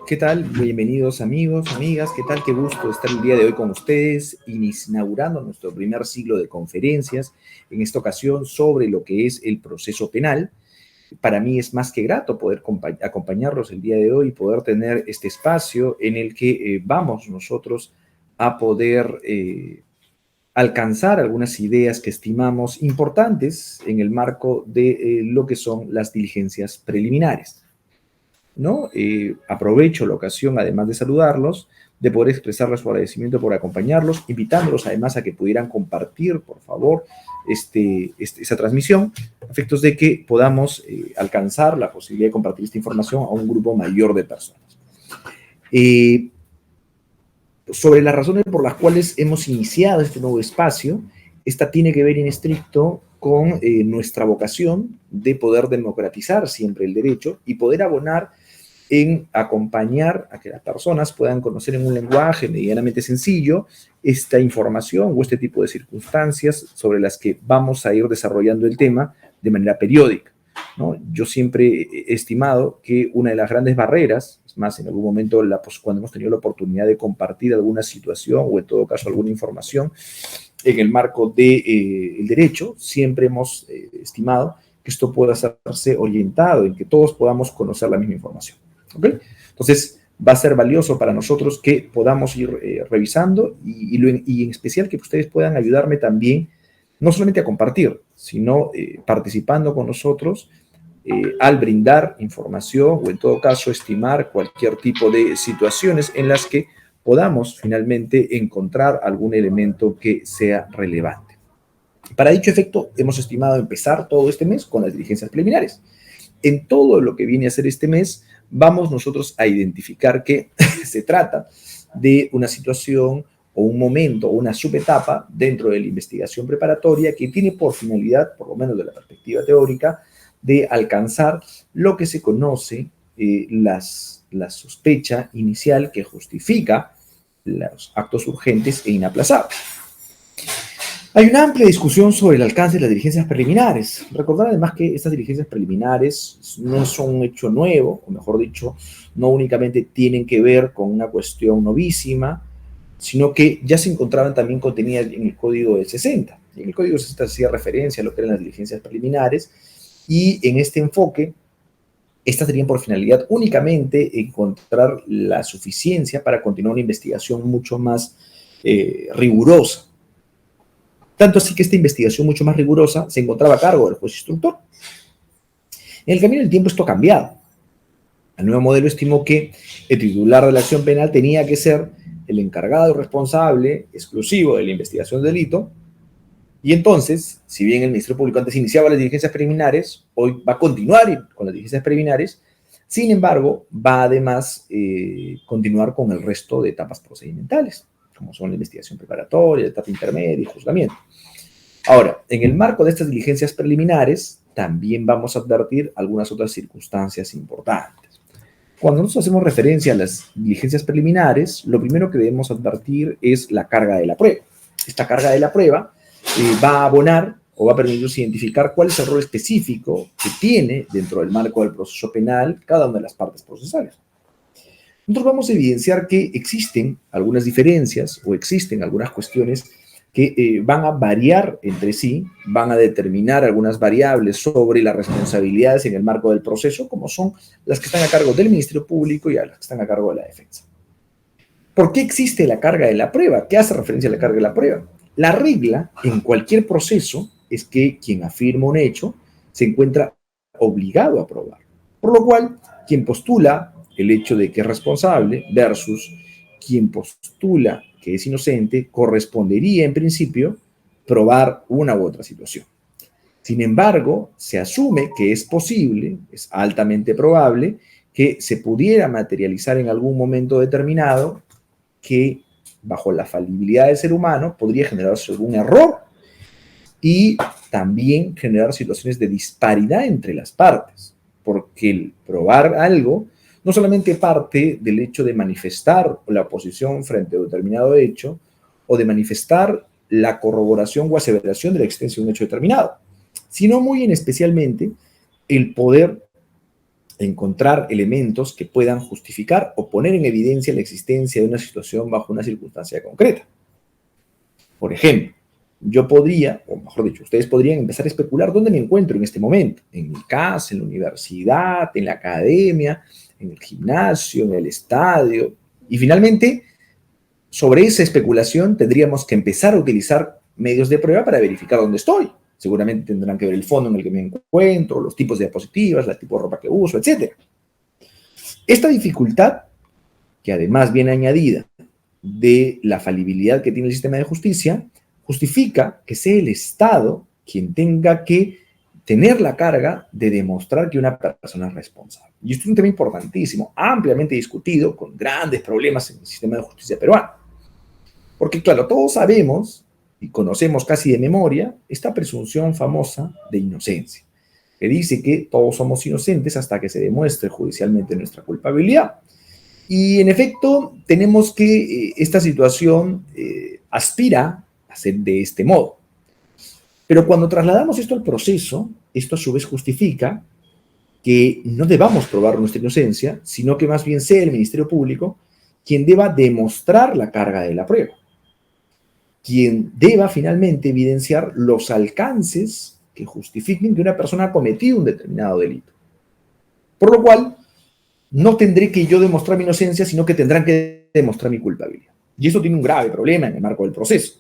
¿Qué tal? Bienvenidos amigos, amigas. ¿Qué tal? Qué gusto estar el día de hoy con ustedes, inaugurando nuestro primer ciclo de conferencias, en esta ocasión sobre lo que es el proceso penal. Para mí es más que grato poder acompañarlos el día de hoy y poder tener este espacio en el que vamos nosotros a poder alcanzar algunas ideas que estimamos importantes en el marco de lo que son las diligencias preliminares, ¿no? Aprovecho la ocasión, además de saludarlos, de poder expresarles su agradecimiento por acompañarlos, invitándolos además a que pudieran compartir, por favor, esa transmisión, a efectos de que podamos alcanzar la posibilidad de compartir esta información a un grupo mayor de personas. Sobre las razones por las cuales hemos iniciado este nuevo espacio, esta tiene que ver en estricto con nuestra vocación de poder democratizar siempre el derecho y poder abonar en acompañar a que las personas puedan conocer en un lenguaje medianamente sencillo esta información o este tipo de circunstancias sobre las que vamos a ir desarrollando el tema de manera periódica, ¿no? Yo siempre he estimado que una de las grandes barreras, es más, en algún momento cuando hemos tenido la oportunidad de compartir alguna situación o en todo caso alguna información en el marco del derecho, siempre hemos estimado que esto pueda hacerse orientado en que todos podamos conocer la misma información. ¿Okay? Entonces, va a ser valioso para nosotros que podamos ir revisando y en especial que ustedes puedan ayudarme también, no solamente a compartir, sino participando con nosotros al brindar información o en todo caso estimar cualquier tipo de situaciones en las que podamos finalmente encontrar algún elemento que sea relevante. Para dicho efecto, hemos estimado empezar todo este mes con las diligencias preliminares. En todo lo que viene a ser este mes, vamos nosotros a identificar que se trata de una situación o un momento o una subetapa dentro de la investigación preparatoria que tiene por finalidad, por lo menos de la perspectiva teórica, de alcanzar lo que se conoce la sospecha inicial que justifica los actos urgentes e inaplazables. Hay una amplia discusión sobre el alcance de las diligencias preliminares. Recordar además que estas diligencias preliminares no son un hecho nuevo, o mejor dicho, no únicamente tienen que ver con una cuestión novísima, sino que ya se encontraban también contenidas en el Código del 60. En el Código del 60 se hacía referencia a lo que eran las diligencias preliminares y en este enfoque, estas tenían por finalidad únicamente encontrar la suficiencia para continuar una investigación mucho más rigurosa. Tanto así que esta investigación mucho más rigurosa se encontraba a cargo del juez instructor. En el camino del tiempo esto ha cambiado. El nuevo modelo estimó que el titular de la acción penal tenía que ser el encargado responsable exclusivo de la investigación del delito. Y entonces, si bien el Ministerio Público antes iniciaba las diligencias preliminares, hoy va a continuar con las diligencias preliminares, sin embargo, va además continuar con el resto de etapas procedimentales, como son la investigación preparatoria, la etapa intermedia y juzgamiento. Ahora, en el marco de estas diligencias preliminares, también vamos a advertir algunas otras circunstancias importantes. Cuando nosotros hacemos referencia a las diligencias preliminares, lo primero que debemos advertir es la carga de la prueba. Esta carga de la prueba va a abonar o va a permitirnos identificar cuál es el rol específico que tiene dentro del marco del proceso penal cada una de las partes procesales. Nosotros vamos a evidenciar que existen algunas diferencias o existen algunas cuestiones que van a variar entre sí, van a determinar algunas variables sobre las responsabilidades en el marco del proceso, como son las que están a cargo del Ministerio Público y las que están a cargo de la defensa. ¿Por qué existe la carga de la prueba? ¿Qué hace referencia a la carga de la prueba? La regla en cualquier proceso es que quien afirma un hecho se encuentra obligado a probar. Por lo cual, quien postula el hecho de que es responsable versus quien postula que es inocente, correspondería en principio probar una u otra situación. Sin embargo, se asume que es posible, es altamente probable, que se pudiera materializar en algún momento determinado que bajo la falibilidad del ser humano podría generarse algún error y también generar situaciones de disparidad entre las partes, porque el probar algo no solamente parte del hecho de manifestar la oposición frente a un determinado hecho o de manifestar la corroboración o aseveración de la existencia de un hecho determinado, sino muy en especialmente el poder encontrar elementos que puedan justificar o poner en evidencia la existencia de una situación bajo una circunstancia concreta. Por ejemplo, yo podría, o mejor dicho, ustedes podrían empezar a especular dónde me encuentro en este momento, en mi casa, en la universidad, en la academia, en el gimnasio, en el estadio, y finalmente, sobre esa especulación tendríamos que empezar a utilizar medios de prueba para verificar dónde estoy. Seguramente tendrán que ver el fondo en el que me encuentro, los tipos de diapositivas, el tipo de ropa que uso, etc. Esta dificultad, que además viene añadida de la falibilidad que tiene el sistema de justicia, justifica que sea el Estado quien tenga que tener la carga de demostrar que una persona es responsable. Y esto es un tema importantísimo, ampliamente discutido, con grandes problemas en el sistema de justicia peruano. Porque, claro, todos sabemos y conocemos casi de memoria esta presunción famosa de inocencia, que dice que todos somos inocentes hasta que se demuestre judicialmente nuestra culpabilidad. Y en efecto, tenemos que esta situación aspira a ser de este modo. Pero cuando trasladamos esto al proceso, esto a su vez justifica que no debamos probar nuestra inocencia, sino que más bien sea el Ministerio Público quien deba demostrar la carga de la prueba, quien deba finalmente evidenciar los alcances que justifiquen que una persona ha cometido un determinado delito. Por lo cual, no tendré que yo demostrar mi inocencia, sino que tendrán que demostrar mi culpabilidad. Y eso tiene un grave problema en el marco del proceso,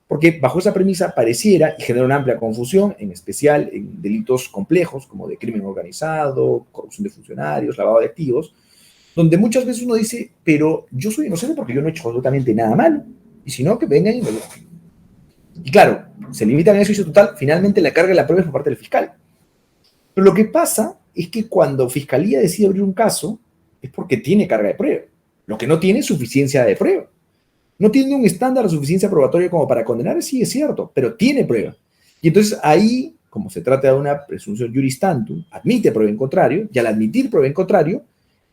porque bajo esa premisa pareciera y genera una amplia confusión, en especial en delitos complejos como de crimen organizado, corrupción de funcionarios, lavado de activos, donde muchas veces uno dice, pero yo soy inocente porque yo no he hecho absolutamente nada malo, y si no, que vengan y me lo... Y claro, se limitan a eso y eso total, finalmente la carga de la prueba es por parte del fiscal. Pero lo que pasa es que cuando Fiscalía decide abrir un caso, es porque tiene carga de prueba. Lo que no tiene es suficiencia de prueba. No tiene un estándar de suficiencia probatoria como para condenar, sí es cierto, pero tiene prueba. Y entonces ahí, como se trata de una presunción juris tantum, admite prueba en contrario, y al admitir prueba en contrario,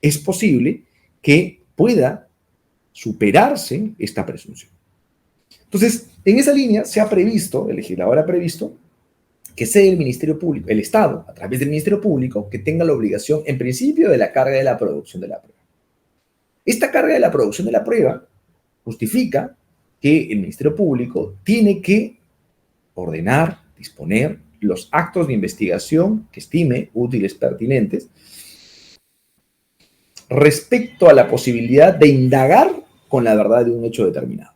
es posible que pueda superarse esta presunción. Entonces, en esa línea se ha previsto, el legislador ha previsto, que sea el Ministerio Público, el Estado, a través del Ministerio Público, que tenga la obligación, en principio, de la carga de la producción de la prueba. Esta carga de la producción de la prueba justifica que el Ministerio Público tiene que ordenar, disponer los actos de investigación que estime útiles, pertinentes, respecto a la posibilidad de indagar con la verdad de un hecho determinado.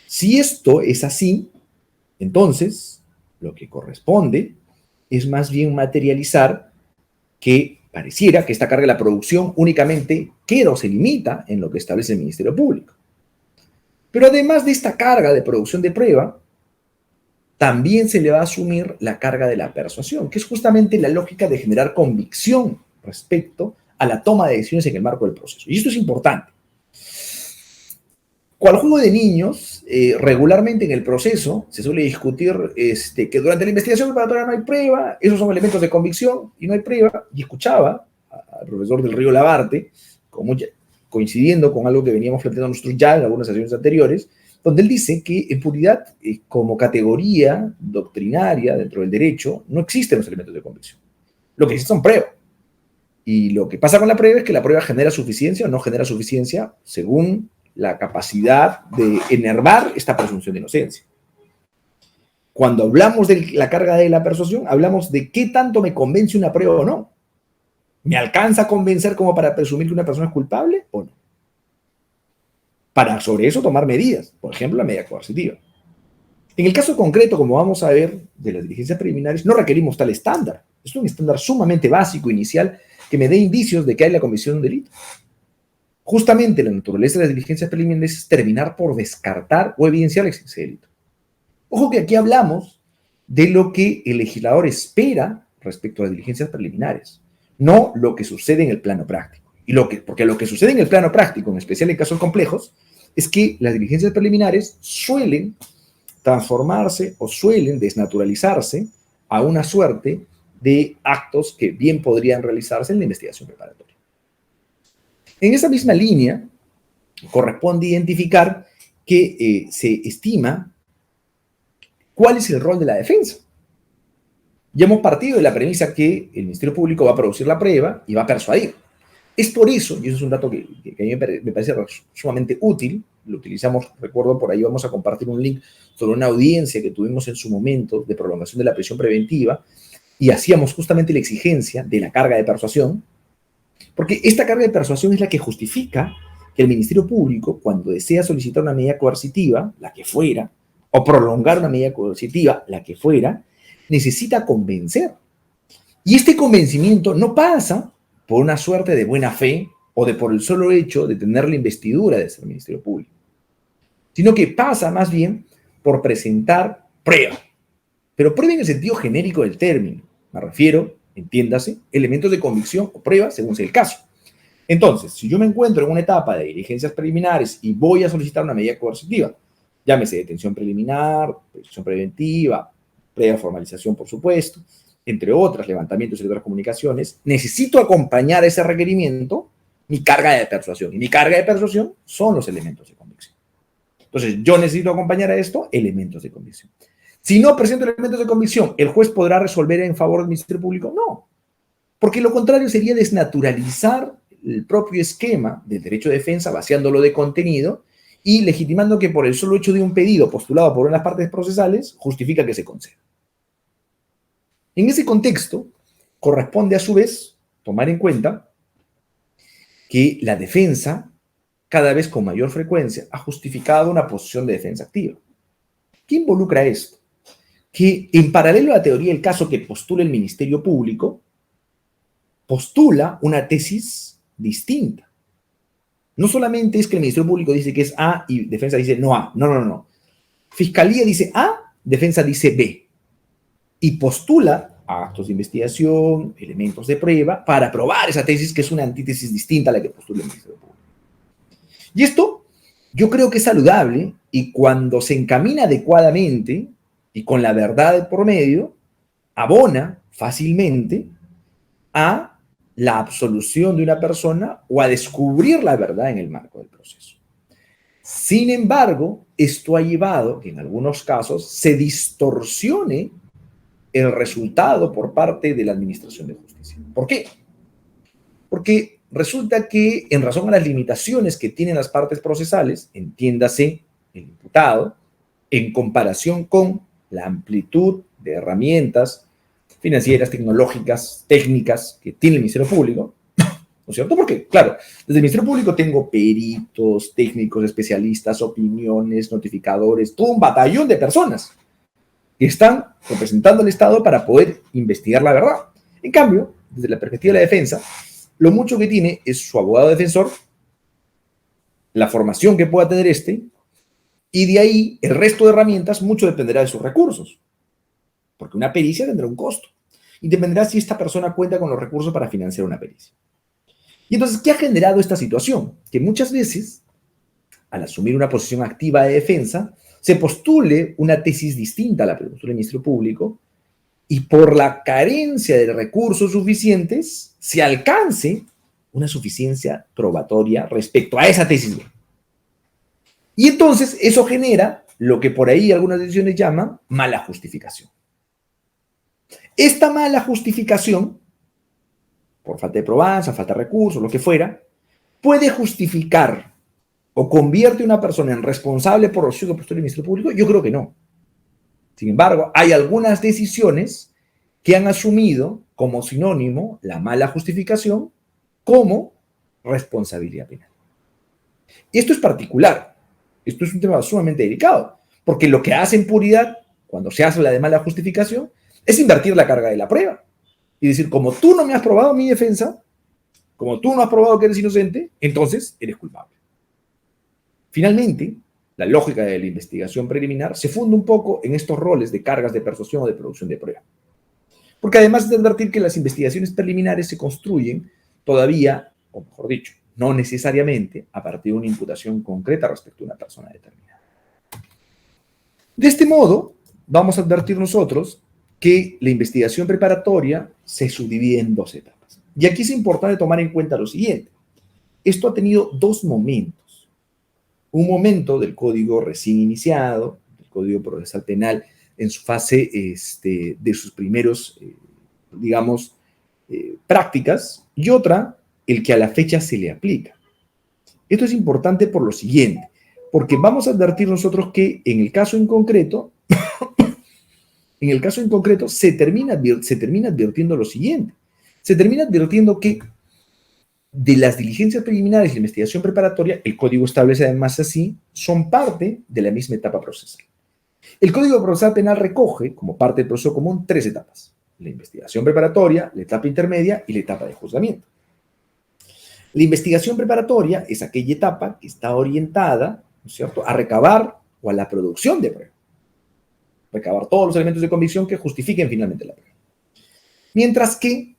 Si esto es así, entonces lo que corresponde es más bien materializar que pareciera que esta carga de la producción únicamente queda o se limita en lo que establece el Ministerio Público. Pero además de esta carga de producción de prueba, también se le va a asumir la carga de la persuasión, que es justamente la lógica de generar convicción respecto a la toma de decisiones en el marco del proceso. Y esto es importante. Cual juego de niños, regularmente en el proceso se suele discutir que durante la investigación preparatoria no hay prueba, esos son elementos de convicción y no hay prueba. Y escuchaba al profesor del Río Labarte, coincidiendo con algo que veníamos planteando nosotros ya en algunas sesiones anteriores, donde él dice que en puridad, como categoría doctrinaria dentro del derecho, no existen los elementos de convicción. Lo que existen son pruebas. Y lo que pasa con la prueba es que la prueba genera suficiencia o no genera suficiencia según la capacidad de enervar esta presunción de inocencia. Cuando hablamos de la carga de la persuasión, hablamos de qué tanto me convence una prueba o no. ¿Me alcanza a convencer como para presumir que una persona es culpable o no? Para sobre eso tomar medidas, por ejemplo, la medida coercitiva. En el caso concreto, como vamos a ver, de las diligencias preliminares, no requerimos tal estándar. Es un estándar sumamente básico, inicial, que me dé indicios de que hay la comisión de un delito. Justamente la naturaleza de las diligencias preliminares es terminar por descartar o evidenciar la existencia de delito. Ojo que aquí hablamos de lo que el legislador espera respecto a las diligencias preliminares, no lo que sucede en el plano práctico. Porque lo que sucede en el plano práctico, en especial en casos complejos, es que las diligencias preliminares suelen transformarse o suelen desnaturalizarse a una suerte de actos que bien podrían realizarse en la investigación preparatoria. En esa misma línea, corresponde identificar que se estima cuál es el rol de la defensa. Ya hemos partido de la premisa que el Ministerio Público va a producir la prueba y va a persuadir. Es por eso, y eso es un dato que a mí me parece sumamente útil, lo utilizamos, recuerdo, por ahí vamos a compartir un link sobre una audiencia que tuvimos en su momento de prolongación de la prisión preventiva, y hacíamos justamente la exigencia de la carga de persuasión, porque esta carga de persuasión es la que justifica que el Ministerio Público, cuando desea solicitar una medida coercitiva, la que fuera, o prolongar una medida coercitiva, la que fuera, necesita convencer. Y este convencimiento no pasa por una suerte de buena fe o de por el solo hecho de tener la investidura de ser Ministerio Público, sino que pasa más bien por presentar prueba, pero prueba en el sentido genérico del término. Me refiero, entiéndase, elementos de convicción o prueba según sea el caso. Entonces, si yo me encuentro en una etapa de diligencias preliminares y voy a solicitar una medida coercitiva, llámese detención preliminar, prisión preventiva, previa formalización, por supuesto, entre otras, levantamientos y otras comunicaciones, necesito acompañar a ese requerimiento mi carga de persuasión. Y mi carga de persuasión son los elementos de convicción. Entonces, yo necesito acompañar a esto elementos de convicción. Si no presento elementos de convicción, ¿el juez podrá resolver en favor del Ministerio Público? No, porque lo contrario sería desnaturalizar el propio esquema del derecho de defensa, vaciándolo de contenido y legitimando que por el solo hecho de un pedido postulado por una de las partes procesales justifica que se conceda. En ese contexto, corresponde a su vez tomar en cuenta que la defensa, cada vez con mayor frecuencia, ha justificado una posición de defensa activa. ¿Qué involucra esto? Que en paralelo a la teoría del caso que postula el Ministerio Público, postula una tesis distinta. No solamente es que el Ministerio Público dice que es A y defensa dice no A. No. Fiscalía dice A, defensa dice B. Y postula actos de investigación, elementos de prueba, para probar esa tesis que es una antítesis distinta a la que postula el Ministerio Público. Y esto yo creo que es saludable, y cuando se encamina adecuadamente y con la verdad por medio, abona fácilmente a la absolución de una persona o a descubrir la verdad en el marco del proceso. Sin embargo, esto ha llevado que en algunos casos se distorsione el resultado por parte de la Administración de Justicia. ¿Por qué? Porque resulta que, en razón a las limitaciones que tienen las partes procesales, entiéndase el imputado, en comparación con la amplitud de herramientas financieras, tecnológicas, técnicas que tiene el Ministerio Público, ¿no es cierto? Porque, claro, desde el Ministerio Público tengo peritos, técnicos, especialistas, opiniones, notificadores, todo un batallón de personas que están representando al Estado para poder investigar la verdad. En cambio, desde la perspectiva de la defensa, lo mucho que tiene es su abogado defensor, la formación que pueda tener y de ahí el resto de herramientas mucho dependerá de sus recursos, porque una pericia tendrá un costo, y dependerá si esta persona cuenta con los recursos para financiar una pericia. Y entonces, ¿qué ha generado esta situación? Que muchas veces, al asumir una posición activa de defensa, se postule una tesis distinta a la que postula el Ministerio Público, y por la carencia de recursos suficientes, se alcance una suficiencia probatoria respecto a esa tesis. Y entonces eso genera lo que por ahí algunas decisiones llaman mala justificación. Esta mala justificación, por falta de probanza, falta de recursos, lo que fuera, puede justificar o convierte a una persona en responsable por los hechos que postula el Ministerio Público. Yo creo que no. Sin embargo, hay algunas decisiones que han asumido como sinónimo la mala justificación como responsabilidad penal. Y esto es particular. Esto es un tema sumamente delicado, porque lo que hace en puridad, cuando se hace la de mala justificación, es invertir la carga de la prueba. Y decir, como tú no me has probado mi defensa, como tú no has probado que eres inocente, entonces eres culpable. Finalmente, la lógica de la investigación preliminar se funda un poco en estos roles de cargas de persuasión o de producción de prueba. Porque además de advertir que las investigaciones preliminares se construyen todavía, o mejor dicho, no necesariamente a partir de una imputación concreta respecto a una persona determinada. De este modo, vamos a advertir nosotros que la investigación preparatoria se subdivide en dos etapas. Y aquí es importante tomar en cuenta lo siguiente. Esto ha tenido dos momentos. Un momento del código recién iniciado, del Código Procesal Penal en su fase de sus primeros, digamos, prácticas, y otra, el que a la fecha se le aplica. Esto es importante por lo siguiente, porque vamos a advertir nosotros que en el caso en concreto, se termina advirtiendo lo siguiente. Se termina advirtiendo que de las diligencias preliminares y la investigación preparatoria, el código establece además así, son parte de la misma etapa procesal. El Código Procesal Penal recoge, como parte del proceso común, 3 etapas: la investigación preparatoria, la etapa intermedia y la etapa de juzgamiento. La investigación preparatoria es aquella etapa que está orientada, ¿no es cierto?, a recabar o a la producción de prueba. Recabar todos los elementos de convicción que justifiquen finalmente la prueba. Mientras que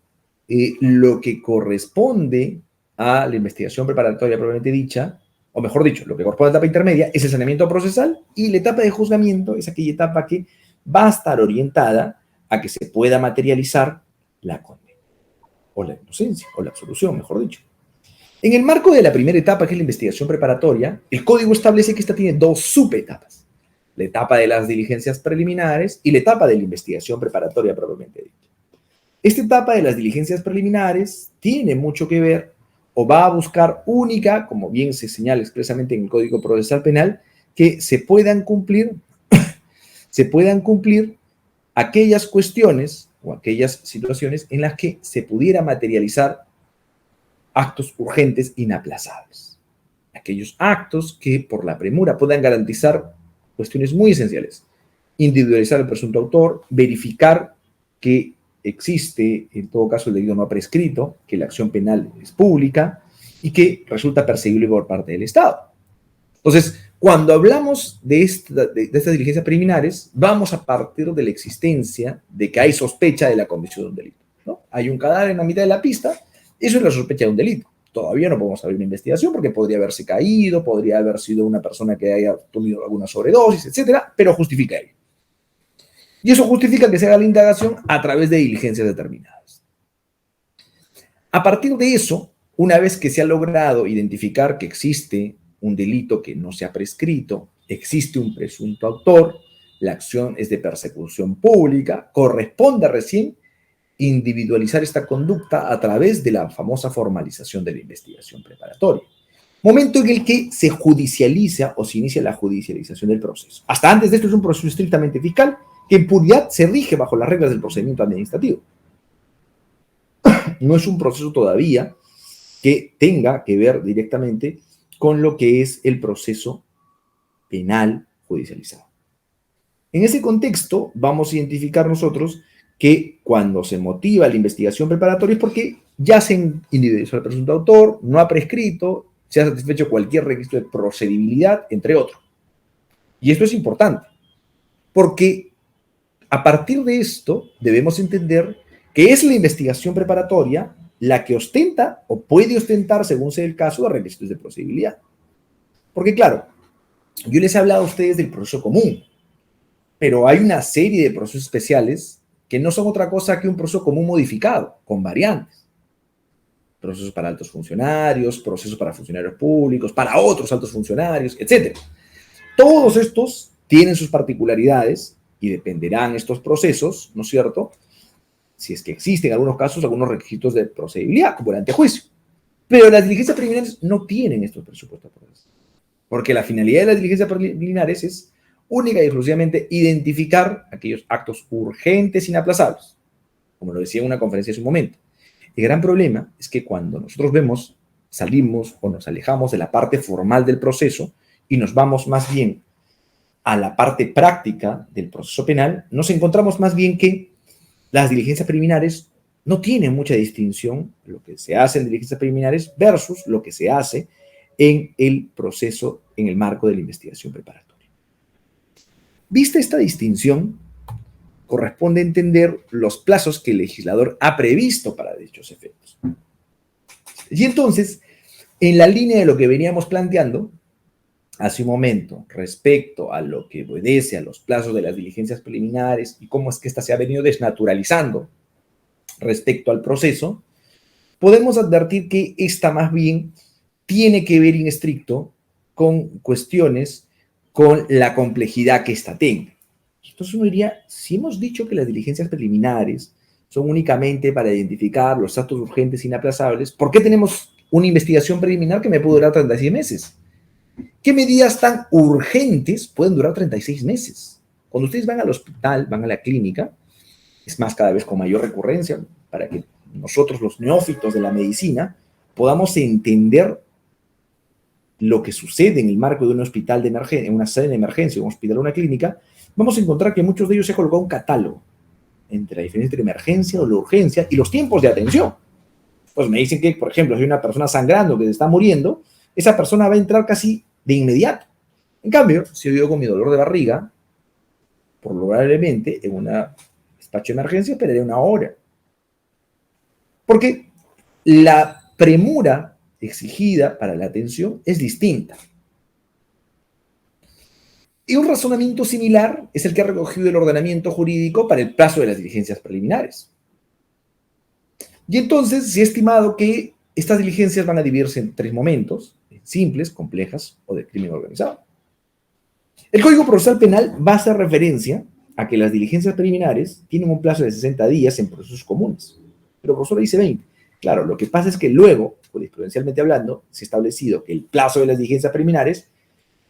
lo que corresponde a la investigación preparatoria propiamente dicha, o mejor dicho, lo que corresponde a la etapa intermedia es el saneamiento procesal, y la etapa de juzgamiento es aquella etapa que va a estar orientada a que se pueda materializar la condena, o la inocencia, o la absolución, mejor dicho. En el marco de la primera etapa, que es la investigación preparatoria, el código establece que esta tiene 2 subetapas: la etapa de las diligencias preliminares y la etapa de la investigación preparatoria propiamente dicha. Esta etapa de las diligencias preliminares tiene mucho que ver, o va a buscar única, como bien se señala expresamente en el Código Procesal Penal, que se puedan cumplir aquellas cuestiones o aquellas situaciones en las que se pudiera materializar actos urgentes inaplazables. Aquellos actos que por la premura puedan garantizar cuestiones muy esenciales: individualizar al presunto autor, verificar que existe, en todo caso, el delito no ha prescrito, que la acción penal es pública y que resulta perseguible por parte del Estado. Entonces, cuando hablamos de estas diligencias preliminares, vamos a partir de la existencia de que hay sospecha de la comisión de un delito, ¿no? Hay un cadáver en la mitad de la pista, eso es la sospecha de un delito. Todavía no podemos abrir una investigación porque podría haberse caído, podría haber sido una persona que haya tenido alguna sobredosis, etcétera, pero justifica ello. Y eso justifica que se haga la indagación a través de diligencias determinadas. A partir de eso, una vez que se ha logrado identificar que existe un delito que no se ha prescrito, existe un presunto autor, la acción es de persecución pública, corresponde recién individualizar esta conducta a través de la famosa formalización de la investigación preparatoria. Momento en el que se judicializa o se inicia la judicialización del proceso. Hasta antes de esto es un proceso estrictamente fiscal, que en puridad se rige bajo las reglas del procedimiento administrativo. No es un proceso todavía que tenga que ver directamente con lo que es el proceso penal judicializado. En ese contexto, vamos a identificar nosotros que cuando se motiva la investigación preparatoria es porque ya se individualizó el presunto autor, no ha prescrito, se ha satisfecho cualquier requisito de procedibilidad, entre otros. Y esto es importante, porque a partir de esto debemos entender que es la investigación preparatoria la que ostenta o puede ostentar, según sea el caso, los requisitos de procedibilidad. Porque claro, yo les he hablado a ustedes del proceso común, pero hay una serie de procesos especiales que no son otra cosa que un proceso común modificado, con variantes. Procesos para altos funcionarios, procesos para funcionarios públicos, para otros altos funcionarios, etc. Todos estos tienen sus particularidades y dependerán estos procesos, ¿no es cierto?, si es que existen en algunos casos algunos requisitos de procedibilidad, como el antejuicio. Pero las diligencias preliminares no tienen estos presupuestos, porque la finalidad de las diligencias preliminares es única y exclusivamente identificar aquellos actos urgentes inaplazables, como lo decía en una conferencia hace un momento. El gran problema es que cuando nosotros salimos o nos alejamos de la parte formal del proceso y nos vamos más bien a la parte práctica del proceso penal, nos encontramos más bien que las diligencias preliminares no tienen mucha distinción lo que se hace en diligencias preliminares versus lo que se hace en el proceso, en el marco de la investigación preparatoria. Vista esta distinción, corresponde entender los plazos que el legislador ha previsto para dichos efectos. Y entonces, en la línea de lo que veníamos planteando hace un momento respecto a lo que obedece a los plazos de las diligencias preliminares y cómo es que ésta se ha venido desnaturalizando respecto al proceso, podemos advertir que esta más bien tiene que ver en estricto con cuestiones con la complejidad que ésta tenga. Entonces uno diría, si hemos dicho que las diligencias preliminares son únicamente para identificar los actos urgentes e inaplazables, ¿por qué tenemos una investigación preliminar que me puede durar 36 meses? ¿Qué medidas tan urgentes pueden durar 36 meses? Cuando ustedes van al hospital, van a la clínica, es más, cada vez con mayor recurrencia, para que nosotros, los neófitos de la medicina, podamos entender lo que sucede en el marco de un hospital de emergencia, en una sede de emergencia, un hospital o una clínica, vamos a encontrar que muchos de ellos se ha colocado un catálogo entre la diferencia entre emergencia o la urgencia y los tiempos de atención. Pues me dicen que, por ejemplo, si hay una persona sangrando que se está muriendo, esa persona va a entrar casi de inmediato. En cambio, si yo con mi dolor de barriga, probablemente en un despacho de emergencia esperaré una hora. Porque la premura exigida para la atención es distinta. Y un razonamiento similar es el que ha recogido el ordenamiento jurídico para el plazo de las diligencias preliminares. Y entonces se ha estimado que estas diligencias van a dividirse en 3 momentos: simples, complejas o de crimen organizado. El Código Procesal Penal va a hacer referencia a que las diligencias preliminares tienen un plazo de 60 días en procesos comunes, pero el profesor dice 20. Claro, lo que pasa es que luego, jurisprudencialmente hablando, se ha establecido que el plazo de las diligencias preliminares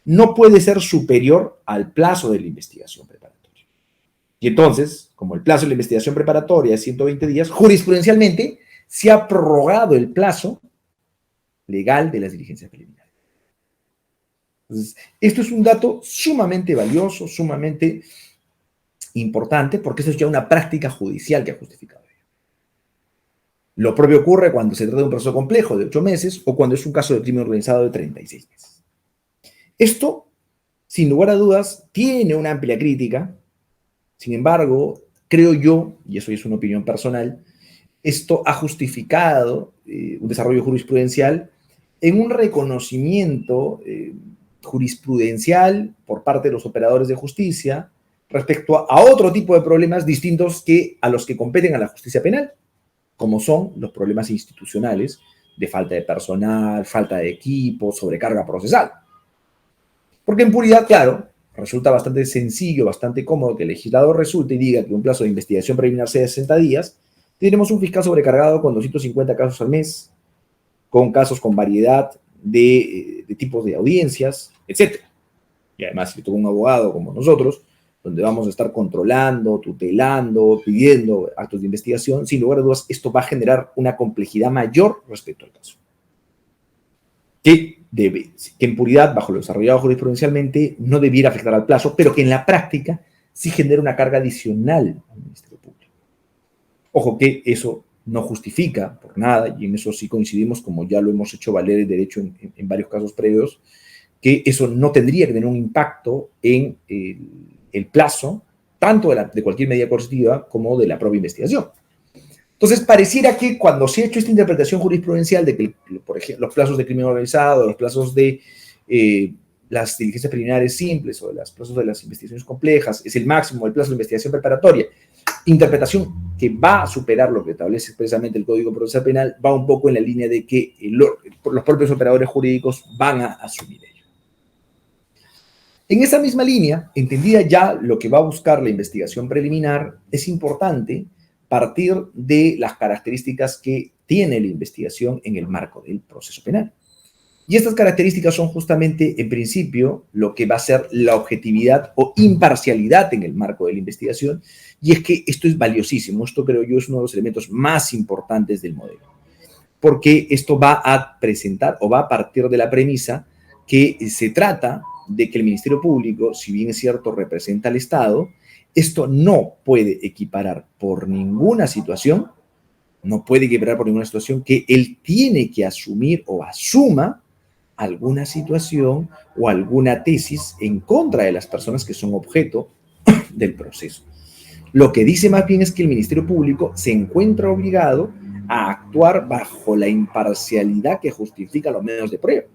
no puede ser superior al plazo de la investigación preparatoria. Y entonces, como el plazo de la investigación preparatoria es 120 días, jurisprudencialmente se ha prorrogado el plazo legal de las diligencias preliminares. Entonces, esto es un dato sumamente valioso, sumamente importante, porque eso es ya una práctica judicial que ha justificado ello. Lo propio ocurre cuando se trata de un proceso complejo de 8 meses o cuando es un caso de crimen organizado de 36 meses. Esto, sin lugar a dudas, tiene una amplia crítica. Sin embargo, creo yo, y eso es una opinión personal, esto ha justificado un desarrollo jurisprudencial en un reconocimiento jurisprudencial por parte de los operadores de justicia respecto a otro tipo de problemas distintos que a los que competen a la justicia penal, como son los problemas institucionales de falta de personal, falta de equipo, sobrecarga procesal. Porque en puridad, claro, resulta bastante sencillo, bastante cómodo que el legislador resulte y diga que un plazo de investigación preliminar sea de 60 días, tenemos un fiscal sobrecargado con 250 casos al mes, con casos con variedad de tipos de audiencias, etc. Y además, si tuvo un abogado como nosotros, donde vamos a estar controlando, tutelando, pidiendo actos de investigación, sin lugar a dudas, esto va a generar una complejidad mayor respecto al caso. Que en puridad, bajo lo desarrollado jurisprudencialmente, no debiera afectar al plazo, pero que en la práctica sí genera una carga adicional al Ministerio Público. Ojo que eso no justifica por nada, y en eso sí coincidimos, como ya lo hemos hecho valer el derecho en varios casos previos, que eso no tendría que tener un impacto en el plazo, tanto de cualquier medida coercitiva como de la propia investigación. Entonces, pareciera que cuando se ha hecho esta interpretación jurisprudencial de que, por ejemplo, los plazos de crimen organizado, los plazos de las diligencias preliminares simples o de los plazos de las investigaciones complejas es el máximo del plazo de investigación preparatoria, interpretación que va a superar lo que establece expresamente el Código Procesal Penal, va un poco en la línea de que los propios operadores jurídicos van a asumir ello. En esa misma línea, entendida ya lo que va a buscar la investigación preliminar, es importante partir de las características que tiene la investigación en el marco del proceso penal. Y estas características son justamente, en principio, lo que va a ser la objetividad o imparcialidad en el marco de la investigación, y es que esto es valiosísimo. Esto, creo yo, es uno de los elementos más importantes del modelo, porque esto va a presentar o va a partir de la premisa que se trata de que el Ministerio Público, si bien es cierto, representa al Estado, esto no puede equiparar por ninguna situación, que él tiene que asumir o asuma alguna situación o alguna tesis en contra de las personas que son objeto del proceso. Lo que dice más bien es que el Ministerio Público se encuentra obligado a actuar bajo la imparcialidad que justifica los medios de prueba,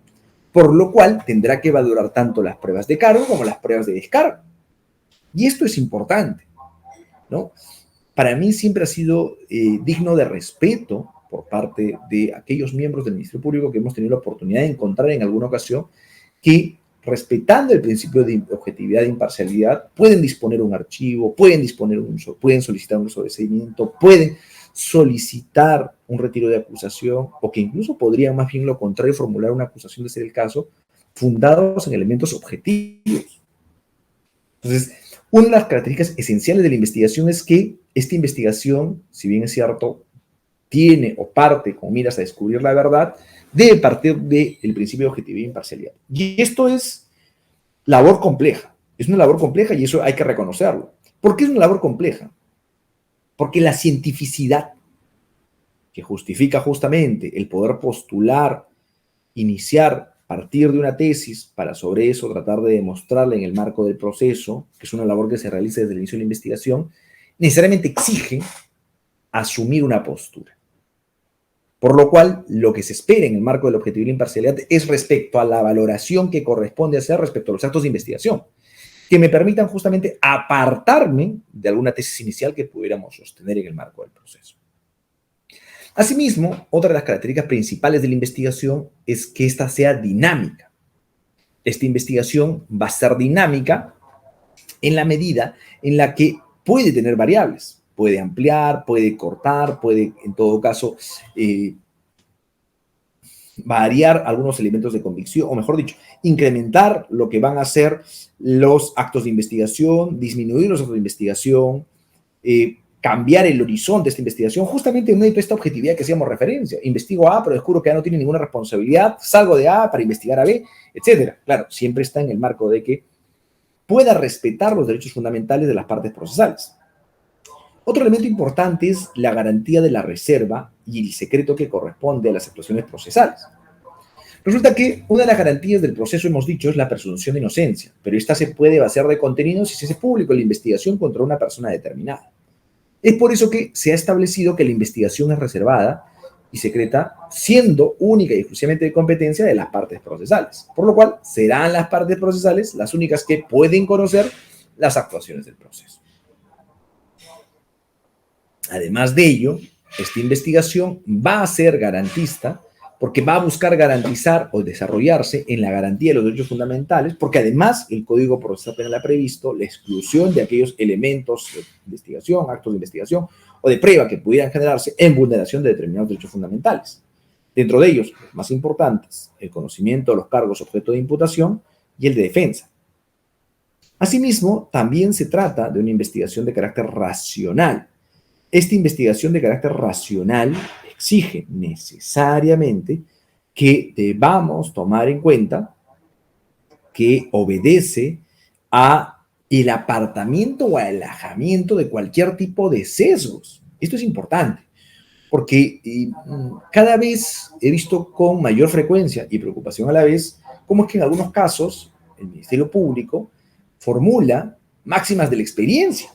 por lo cual tendrá que valorar tanto las pruebas de cargo como las pruebas de descargo. Y esto es importante, ¿no? Para mí siempre ha sido digno de respeto por parte de aquellos miembros del Ministerio Público que hemos tenido la oportunidad de encontrar en alguna ocasión que respetando el principio de objetividad e imparcialidad, pueden disponer un archivo, pueden solicitar un sobreseimiento, pueden solicitar un retiro de acusación, o que incluso podrían más bien lo contrario, formular una acusación de ser el caso, fundados en elementos objetivos. Entonces, una de las características esenciales de la investigación es que esta investigación, si bien es cierto, tiene o parte con miras a descubrir la verdad, debe partir del principio de objetividad e imparcialidad. Y esto es labor compleja. Es una labor compleja y eso hay que reconocerlo. ¿Por qué es una labor compleja? Porque la cientificidad que justifica justamente el poder postular, iniciar, partir de una tesis para sobre eso tratar de demostrarla en el marco del proceso, que es una labor que se realiza desde el inicio de la investigación, necesariamente exige asumir una postura. Por lo cual, lo que se espera en el marco de la objetividad y la imparcialidad es respecto a la valoración que corresponde hacer respecto a los actos de investigación, que me permitan justamente apartarme de alguna tesis inicial que pudiéramos sostener en el marco del proceso. Asimismo, otra de las características principales de la investigación es que ésta sea dinámica. Esta investigación va a ser dinámica en la medida en la que puede tener variables. Puede ampliar, puede cortar, puede, en todo caso, variar algunos elementos de convicción, o mejor dicho, incrementar lo que van a ser los actos de investigación, disminuir los actos de investigación, cambiar el horizonte de esta investigación, justamente en medio de esta objetividad que hacíamos referencia. Investigo A, pero descubro que A no tiene ninguna responsabilidad, salgo de A para investigar a B, etc. Claro, siempre está en el marco de que pueda respetar los derechos fundamentales de las partes procesales. Otro elemento importante es la garantía de la reserva y el secreto que corresponde a las actuaciones procesales. Resulta que una de las garantías del proceso, hemos dicho, es la presunción de inocencia, pero esta se puede vaciar de contenido si se hace público la investigación contra una persona determinada. Es por eso que se ha establecido que la investigación es reservada y secreta, siendo única y exclusivamente de competencia de las partes procesales, por lo cual serán las partes procesales las únicas que pueden conocer las actuaciones del proceso. Además de ello, esta investigación va a ser garantista porque va a buscar garantizar o desarrollarse en la garantía de los derechos fundamentales, porque además el Código Procesal Penal ha previsto la exclusión de aquellos elementos de investigación, actos de investigación o de prueba que pudieran generarse en vulneración de determinados derechos fundamentales. Dentro de ellos, los más importantes, el conocimiento de los cargos objeto de imputación y el de defensa. Asimismo, también se trata de una investigación de carácter racional. Esta investigación de carácter racional exige necesariamente que debamos tomar en cuenta que obedece a el apartamiento o alejamiento de cualquier tipo de sesgos. Esto es importante, porque cada vez he visto con mayor frecuencia y preocupación a la vez cómo es que en algunos casos el Ministerio Público formula máximas de la experiencia.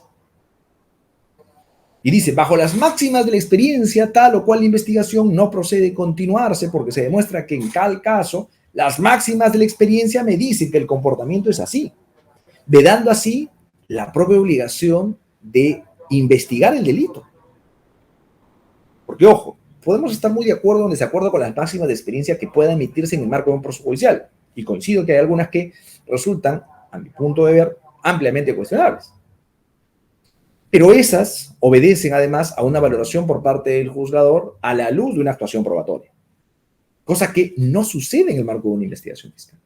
Y dice, bajo las máximas de la experiencia, tal o cual investigación no procede continuarse porque se demuestra que en tal caso las máximas de la experiencia me dicen que el comportamiento es así, vedando así la propia obligación de investigar el delito. Porque, ojo, podemos estar muy de acuerdo o en desacuerdo con las máximas de experiencia que puedan emitirse en el marco de un proceso judicial. Y coincido que hay algunas que resultan, a mi punto de ver, ampliamente cuestionables. Pero esas obedecen además a una valoración por parte del juzgador a la luz de una actuación probatoria, cosa que no sucede en el marco de una investigación fiscal.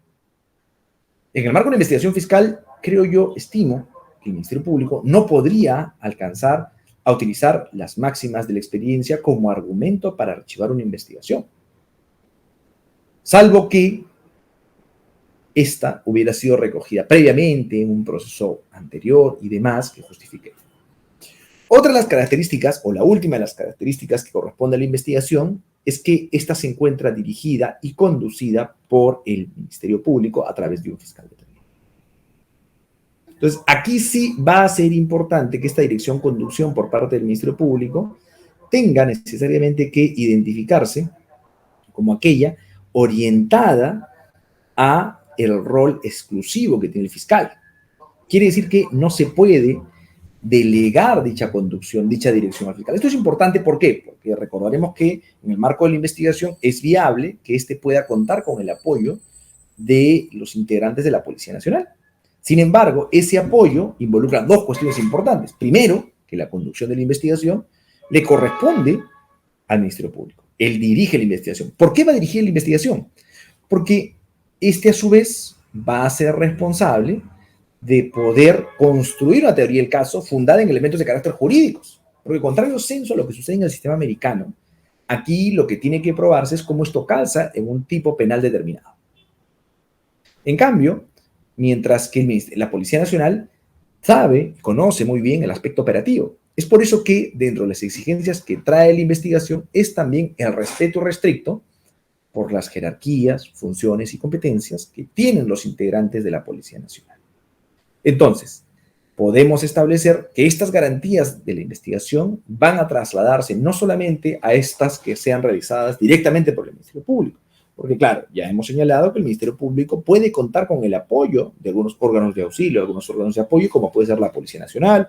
En el marco de una investigación fiscal, creo yo, estimo que el Ministerio Público no podría alcanzar a utilizar las máximas de la experiencia como argumento para archivar una investigación, salvo que esta hubiera sido recogida previamente en un proceso anterior y demás que justifique. Otra de las características, o la última de las características que corresponde a la investigación, es que ésta se encuentra dirigida y conducida por el Ministerio Público a través de un fiscal determinado. Entonces, aquí sí va a ser importante que esta dirección-conducción por parte del Ministerio Público tenga necesariamente que identificarse como aquella orientada a el rol exclusivo que tiene el fiscal. Quiere decir que no se puede delegar dicha conducción, dicha dirección al fiscal. Esto es importante, ¿por qué? Porque recordaremos que en el marco de la investigación es viable que éste pueda contar con el apoyo de los integrantes de la Policía Nacional. Sin embargo, ese apoyo involucra dos cuestiones importantes. Primero, que la conducción de la investigación le corresponde al Ministerio Público. Él dirige la investigación. ¿Por qué va a dirigir la investigación? Porque este, a su vez, va a ser responsable de poder construir una teoría del caso fundada en elementos de carácter jurídicos. Porque contrario censo a lo que sucede en el sistema americano, aquí lo que tiene que probarse es cómo esto calza en un tipo penal determinado. En cambio, mientras que la Policía Nacional sabe, conoce muy bien el aspecto operativo. Es por eso que dentro de las exigencias que trae la investigación es también el respeto restricto por las jerarquías, funciones y competencias que tienen los integrantes de la Policía Nacional. Entonces, podemos establecer que estas garantías de la investigación van a trasladarse no solamente a estas que sean realizadas directamente por el Ministerio Público, porque claro, ya hemos señalado que el Ministerio Público puede contar con el apoyo de algunos órganos de auxilio, algunos órganos de apoyo, como puede ser la Policía Nacional,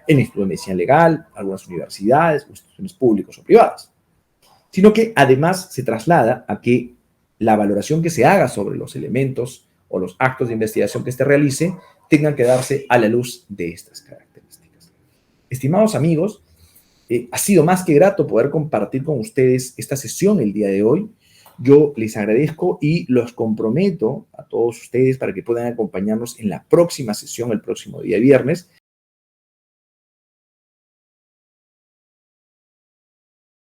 el Instituto de Medicina Legal, algunas universidades, instituciones públicas o privadas, sino que además se traslada a que la valoración que se haga sobre los elementos o los actos de investigación que se realice tengan que darse a la luz de estas características. Estimados amigos, ha sido más que grato poder compartir con ustedes esta sesión el día de hoy. Yo les agradezco y los comprometo a todos ustedes para que puedan acompañarnos en la próxima sesión, el próximo día viernes,